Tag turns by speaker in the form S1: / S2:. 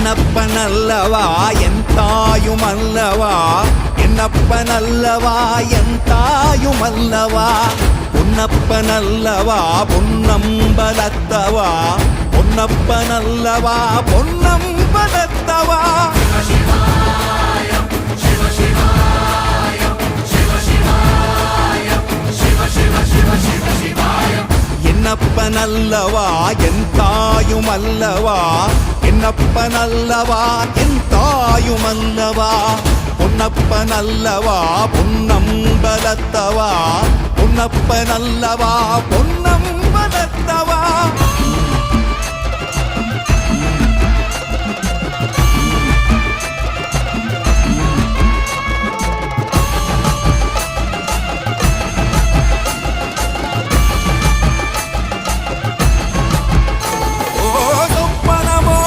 S1: என்னப்பனல்லவா என் தாயுமல்லவா என்னப்பனல்லவா என் தாயுமல்லவா பொன்னப்பனல்லவா பொன்னம்பலத்தவா பொன்னப்பனல்லவா பொன்னம்பலத்தவா என்னப்பனல்லவா என் தாயுமல்லவா என்னப்பனல்லவா என் தாயுமல்லவா பொன்னப்பனல்லவா பொன்னம்பலத்தவா பொன்னப்பனல்லவா பொன்னம்பலத்தவா